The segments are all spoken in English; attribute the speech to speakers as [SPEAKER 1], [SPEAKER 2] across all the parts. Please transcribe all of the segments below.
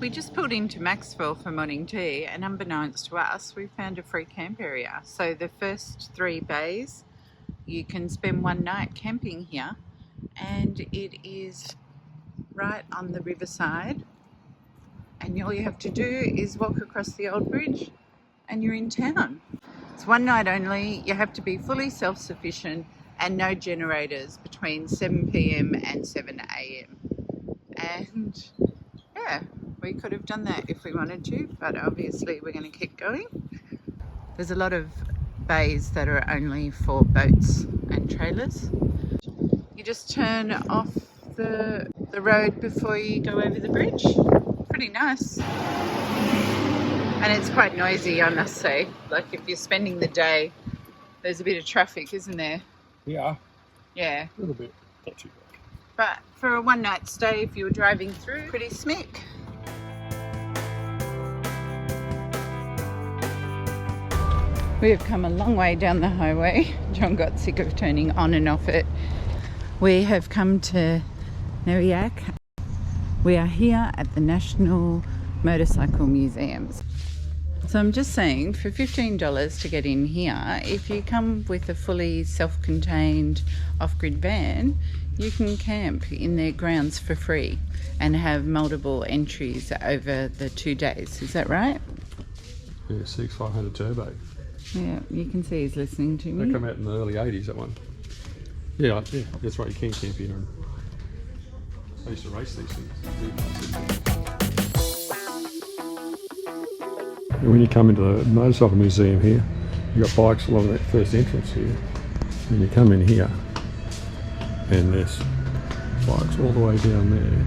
[SPEAKER 1] we just pulled into Maxwell for morning tea, and unbeknownst to us, we found a free camp area. So the first 3 bays, you can spend 1 night camping here, and it is right on the riverside. And all you have to do is walk across the old bridge and you're in town. It's 1 night only. You have to be fully self-sufficient and no generators between 7 p.m. and 7 a.m. And yeah, we could have done that if we wanted to, but obviously we're going to keep going. There's a lot of bays that are only for boats and trailers. You just turn off the road before you go over the bridge. Pretty nice. And it's quite noisy, I must say. Like if you're spending the day, there's a bit of traffic, isn't there?
[SPEAKER 2] Yeah.
[SPEAKER 1] Yeah.
[SPEAKER 2] A little bit, not too bad.
[SPEAKER 1] But for a 1 night stay, if you were driving through, pretty smick. We have come a long way down the highway. John got sick of turning on and off it. We have come to Nabiac. We are here at the National Motorcycle Museum. So I'm just saying, for $15 to get in here, if you come with a fully self-contained off-grid van, you can camp in their grounds for free and have multiple entries over the 2 days. Is that right?
[SPEAKER 2] Yeah, 6500 turbo.
[SPEAKER 1] Yeah, you can see he's listening to me.
[SPEAKER 2] They come out in the early 80s, that one. Yeah, that's right, you can camp here. I used to race these things. When you come into the motorcycle museum here, you've got bikes along that first entrance here. And you come in here, and there's bikes all the way down there.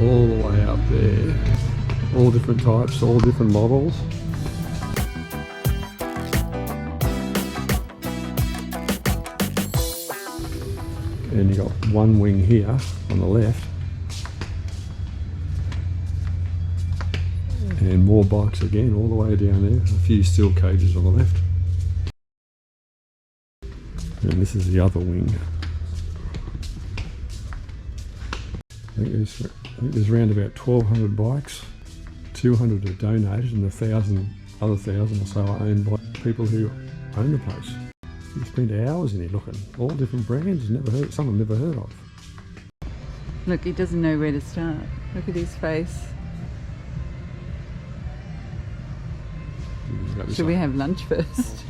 [SPEAKER 2] All the way up there. All different types, all different models. And you got one wing here on the left, and more bikes again all the way down there. A few steel cages on the left, and this is the other wing. I think there's around about 1,200 bikes. 200 are donated, and 1,000 or so are owned by people who own the place. You spend hours in here looking, all different brands, some I've never heard of.
[SPEAKER 1] Look, he doesn't know where to start. Look at his face. Should we have lunch first?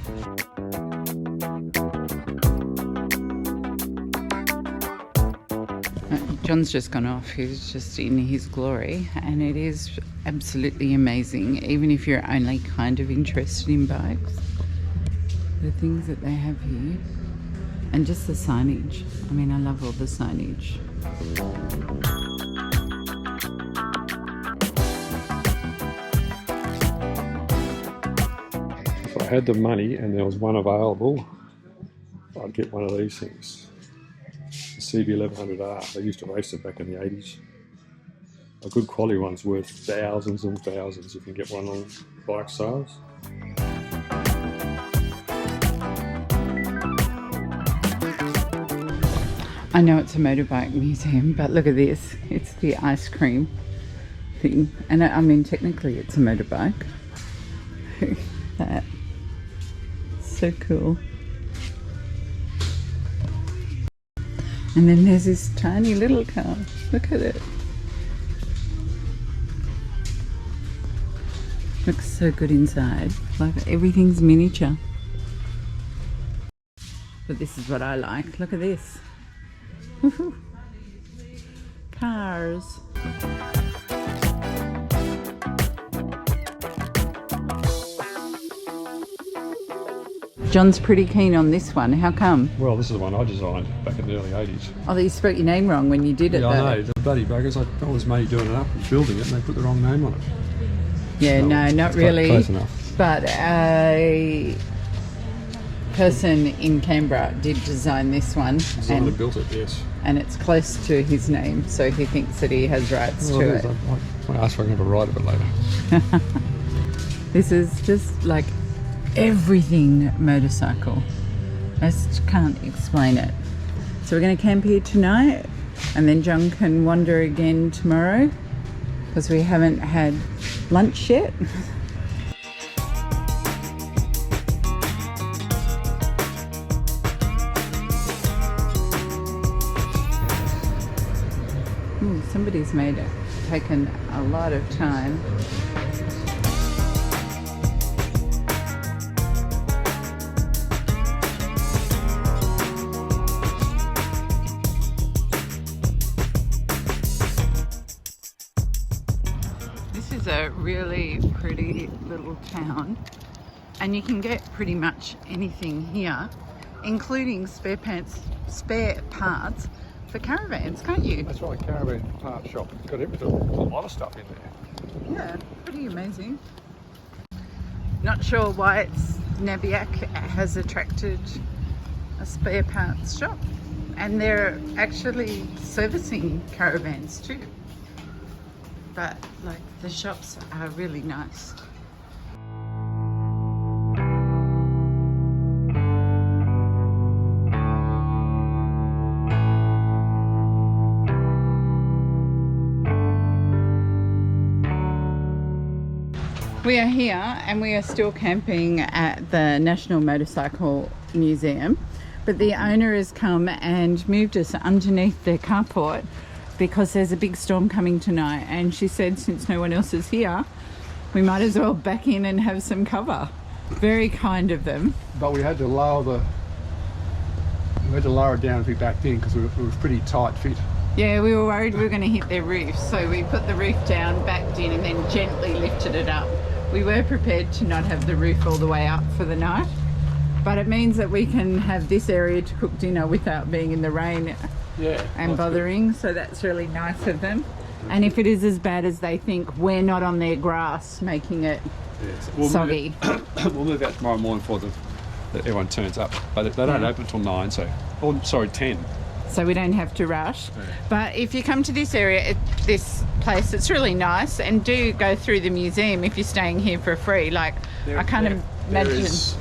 [SPEAKER 1] John's just gone off. He's just in his glory, and it is absolutely amazing, even if you're only kind of interested in bikes. The things that they have here, and just the signage. I mean, I love all the signage.
[SPEAKER 2] If I had the money and there was one available, I'd get one of these things. The CB1100R. They used to race it back in the 80s. A good quality one's worth thousands and thousands if you can get one on bike sales.
[SPEAKER 1] I know it's a motorbike museum, but look at this. It's the ice cream thing. And I mean, technically it's a motorbike. That. So cool. And then there's this tiny little car. Look at it. Looks so good inside. Like everything's miniature. But this is what I like. Look at this. Woohoo. Cars. John's pretty keen on this one. How come?
[SPEAKER 2] Well, this is the one I designed back in the early 80s.
[SPEAKER 1] Oh, you spelled your name wrong when you did it,
[SPEAKER 2] yeah,
[SPEAKER 1] though.
[SPEAKER 2] I know. The bloody buggers. I was made doing it up and building it, and they put the wrong name on it.
[SPEAKER 1] Yeah, no, not really.
[SPEAKER 2] Close enough.
[SPEAKER 1] But a person in Canberra did design this one.
[SPEAKER 2] Someone built it, yes.
[SPEAKER 1] And it's close to his name, so he thinks that he has rights to it.
[SPEAKER 2] I asked if I can have a ride of it later.
[SPEAKER 1] This is just like everything motorcycle. I just can't explain it. So we're going to camp here tonight. And then John can wander again tomorrow because we haven't had lunch yet. Somebody's taken a lot of time. This is a really pretty little town, and you can get pretty much anything here, including spare parts for caravans, can't you?
[SPEAKER 2] That's right, caravan part shop. It's got everything. There's a lot of stuff in there.
[SPEAKER 1] Yeah, pretty amazing. Not sure why Nabiac has attracted a spare parts shop, and they're actually servicing caravans too. But like, the shops are really nice. We are here and we are still camping at the National Motorcycle Museum, but the owner has come and moved us underneath their carport because there's a big storm coming tonight, and she said since no one else is here, we might as well back in and have some cover. Very kind of them.
[SPEAKER 2] But we had to lower it down if we backed in because it was pretty tight fit.
[SPEAKER 1] Yeah, we were worried we were going to hit their roof, so we put the roof down, backed in, and then gently lifted it up. We were prepared to not have the roof all the way up for the night, but it means that we can have this area to cook dinner without being in the rain and bothering, good. So that's really nice of them. And if it is as bad as they think, we're not on their grass making it soggy.
[SPEAKER 2] We'll move out tomorrow morning that everyone turns up, but they don't open until 9, 10.
[SPEAKER 1] So we don't have to rush. Yeah. But if you come to this area, this place, it's really nice, and do go through the museum if you're staying here for free. Like, I can't imagine.
[SPEAKER 2] There's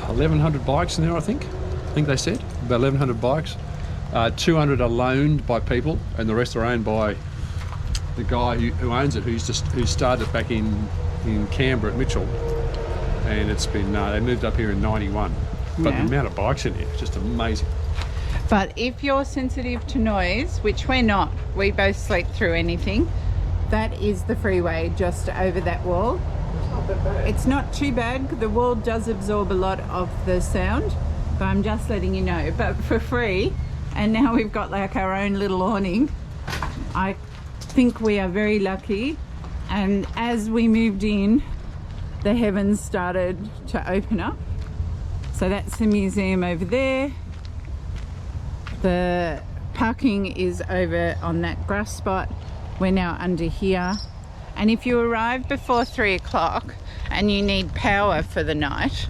[SPEAKER 2] 1,100 bikes in there, I think they said. About 1,100 bikes. 200 are loaned by people, and the rest are owned by the guy who owns it, who started back in Canberra at Myall. And it's been, they moved up here in 91. But the amount of bikes in here is just amazing.
[SPEAKER 1] But if you're sensitive to noise, which we're not, we both sleep through anything, that is the freeway just over that wall.
[SPEAKER 2] It's not that bad.
[SPEAKER 1] It's not too bad. The wall does absorb a lot of the sound, but I'm just letting you know. But for free, and now we've got like our own little awning, I think we are very lucky. And as we moved in, the heavens started to open up. So that's the museum over there. The parking is over on that grass spot. We're now under here. And if you arrive before 3 o'clock and you need power for the night,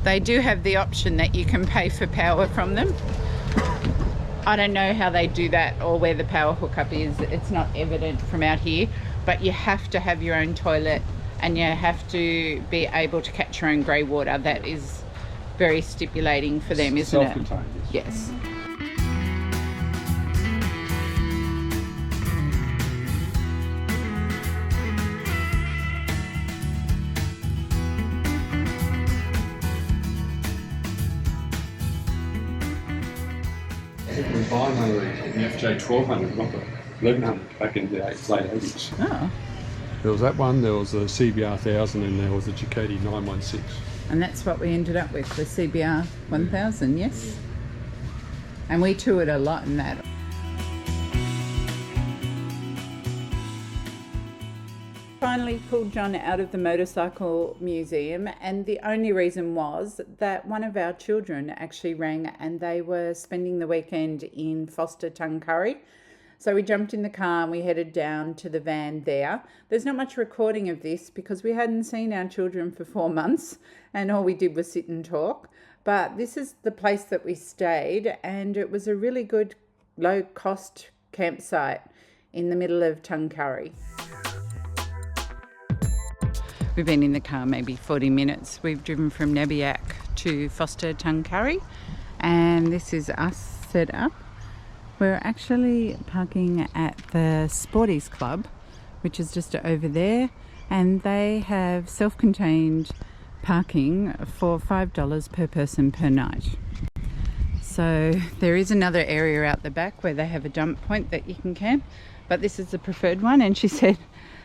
[SPEAKER 1] they do have the option that you can pay for power from them. I don't know how they do that or where the power hookup is. It's not evident from out here, but you have to have your own toilet and you have to be able to catch your own grey water. That is very stipulating for them, isn't it?
[SPEAKER 2] Self-contained,
[SPEAKER 1] yes.
[SPEAKER 2] We're buying one of these, the FJ 1200, not the 1100, back in the late 80s.
[SPEAKER 1] Oh.
[SPEAKER 2] There was that one, there was the CBR 1000, and there was the Ducati 916.
[SPEAKER 1] And that's what we ended up with, the CBR 1000, yes? And we toured a lot in that. Finally pulled John out of the motorcycle museum, and the only reason was that one of our children actually rang and they were spending the weekend in Foster Tungurry. So we jumped in the car and we headed down to the van there. There's not much recording of this because we hadn't seen our children for 4 months and all we did was sit and talk. But this is the place that we stayed, and it was a really good low-cost campsite in the middle of Tungurry. We've been in the car maybe 40 minutes. We've driven from Nabiac to Foster Tungurry, and this is us set up. We're actually parking at the Sporties Club, which is just over there, and they have self-contained parking for $5 per person per night. So there is another area out the back where they have a dump point that you can camp, but this is the preferred one, and she said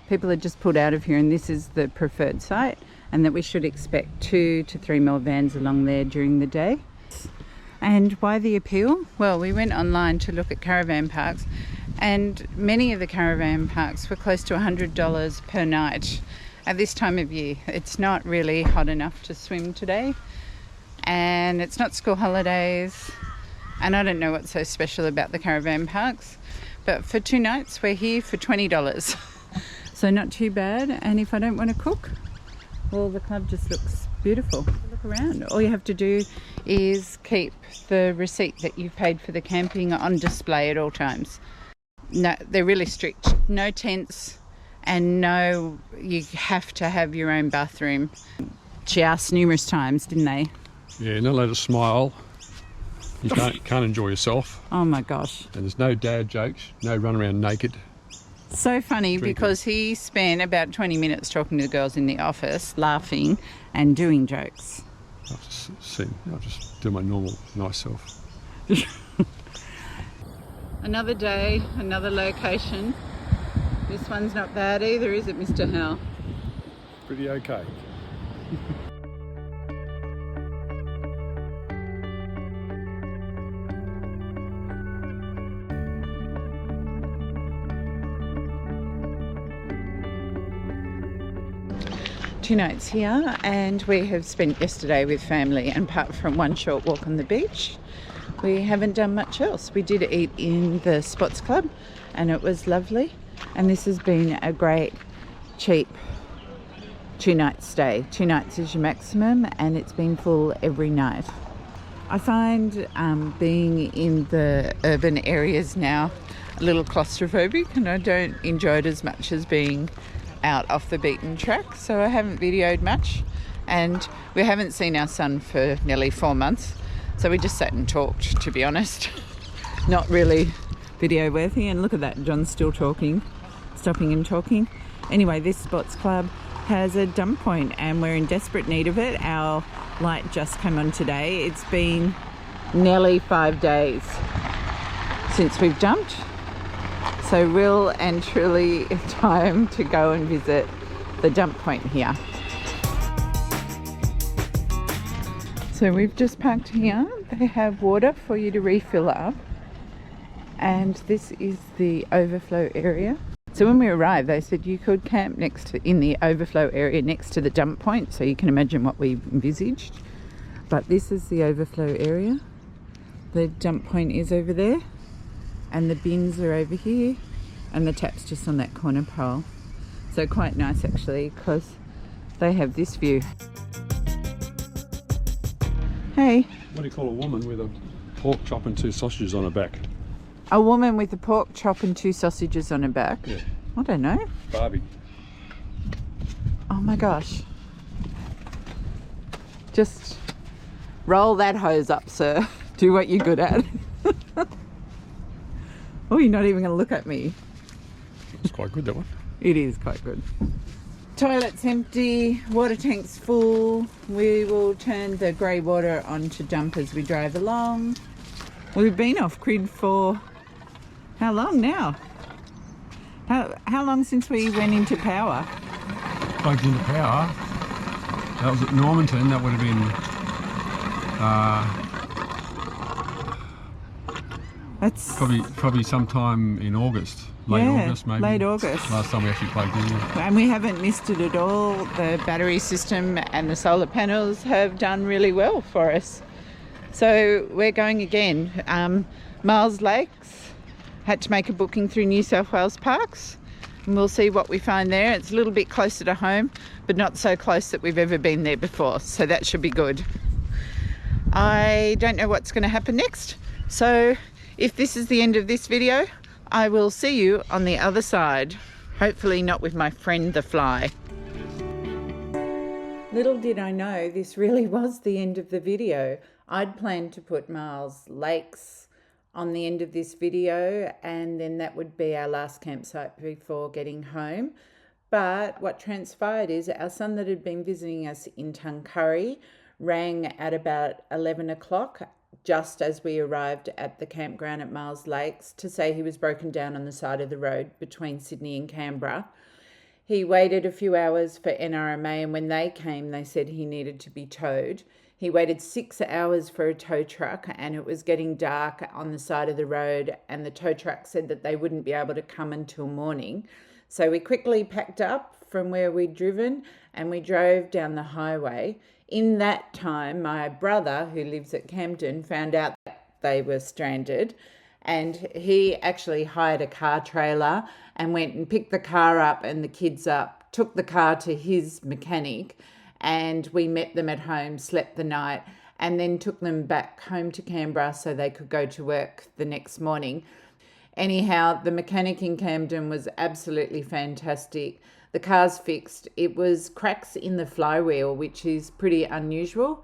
[SPEAKER 1] people had just pulled out of here and this is the preferred site, and that we should expect 2 to 3 more vans along there during the day. And why the appeal? Well, we went online to look at caravan parks, and many of the caravan parks were close to $100 per night at this time of year. It's not really hot enough to swim today, and it's not school holidays, and I don't know what's so special about the caravan parks, but for 2 nights we're here for $20. So not too bad. And if I don't want to cook, well, the club just looks beautiful. Look around. All you have to do is keep the receipt that you've paid for the camping on display at all times. No, they're really strict. No tents, and no, you have to have your own bathroom. She asked numerous times, didn't they?
[SPEAKER 2] Yeah, not allowed to smile. You can't enjoy yourself.
[SPEAKER 1] Oh my gosh.
[SPEAKER 2] And there's no dad jokes, no run around naked.
[SPEAKER 1] So funny,
[SPEAKER 2] Drinking.
[SPEAKER 1] because he spent about 20 minutes talking to the girls in the office, laughing and doing jokes.
[SPEAKER 2] I'll just do my normal nice self.
[SPEAKER 1] Another day, another location. This one's not bad either, is it, Mr. Howell?
[SPEAKER 2] Pretty okay.
[SPEAKER 1] Two nights here, and we have spent yesterday with family, and apart from one short walk on the beach, we haven't done much else. We did eat in the Sports Club and it was lovely, and this has been a great cheap 2-night stay. 2 nights is your maximum, and it's been full every night. I find being in the urban areas now a little claustrophobic, and I don't enjoy it as much as being out off the beaten track, so I haven't videoed much, and we haven't seen our son for nearly 4 months, so we just sat and talked, to be honest. Not really video worthy, and look at that, John's still talking, stopping and talking. Anyway, this Sports Club has a dump point and we're in desperate need of it. Our light just came on today. It's been nearly 5 days since we've dumped. So real and truly time to go and visit the dump point here. So we've just parked here. They have water for you to refill up. And this is the overflow area. So when we arrived, they said you could camp in the overflow area next to the dump point. So you can imagine what we envisaged. But this is the overflow area. The dump point is over there. And the bins are over here, and the tap's just on that corner pole. So quite nice actually, because they have this view. Hey.
[SPEAKER 2] What do you call a woman with a pork chop and 2 sausages on her back?
[SPEAKER 1] A woman with a pork chop and 2 sausages on her back?
[SPEAKER 2] Yeah.
[SPEAKER 1] I don't know.
[SPEAKER 2] Barbie.
[SPEAKER 1] Oh my gosh. Just roll that hose up, sir. Do what you're good at. Oh, you're not even going to look at me.
[SPEAKER 2] It's quite good, that one.
[SPEAKER 1] It is quite good. Toilet's empty, water tank's full. We will turn the grey water on to dump as we drive along. We've been off grid for how long now? How long since we went into power?
[SPEAKER 2] Plugged into power. That was at Normanton. That would have been
[SPEAKER 1] That's
[SPEAKER 2] probably sometime in August. Late August, maybe.
[SPEAKER 1] Late August.
[SPEAKER 2] Last time we actually plugged in.
[SPEAKER 1] And we haven't missed it at all. The battery system and the solar panels have done really well for us. So we're going again. Myall Lakes, had to make a booking through New South Wales Parks, and we'll see what we find there. It's a little bit closer to home, but not so close that we've ever been there before, so that should be good. I don't know what's going to happen next, so if this is the end of this video, I will see you on the other side. Hopefully not with my friend the fly. Little did I know this really was the end of the video. I'd planned to put Myall Lakes on the end of this video, and then that would be our last campsite before getting home. But what transpired is our son that had been visiting us in Tuncurry rang at about 11 o'clock, just as we arrived at the campground at Myall Lakes, to say he was broken down on the side of the road between Sydney and Canberra. He waited a few hours for NRMA, and when they came, they said he needed to be towed. He waited 6 hours for a tow truck, and it was getting dark on the side of the road, and the tow truck said that they wouldn't be able to come until morning. So we quickly packed up from where we'd driven and we drove down the highway. In that time, my brother, who lives at Camden, found out that they were stranded, and he actually hired a car trailer and went and picked the car up and the kids up, took the car to his mechanic, and we met them at home, slept the night, and then took them back home to Canberra so they could go to work the next morning. Anyhow, the mechanic in Camden was absolutely fantastic. The car's fixed. It was cracks in the flywheel, which is pretty unusual,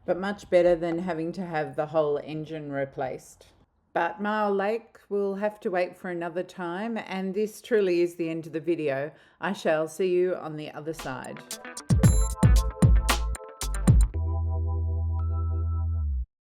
[SPEAKER 1] but much better than having to have the whole engine replaced. But Myall Lake will have to wait for another time, and this truly is the end of the video. I shall see you on the other side.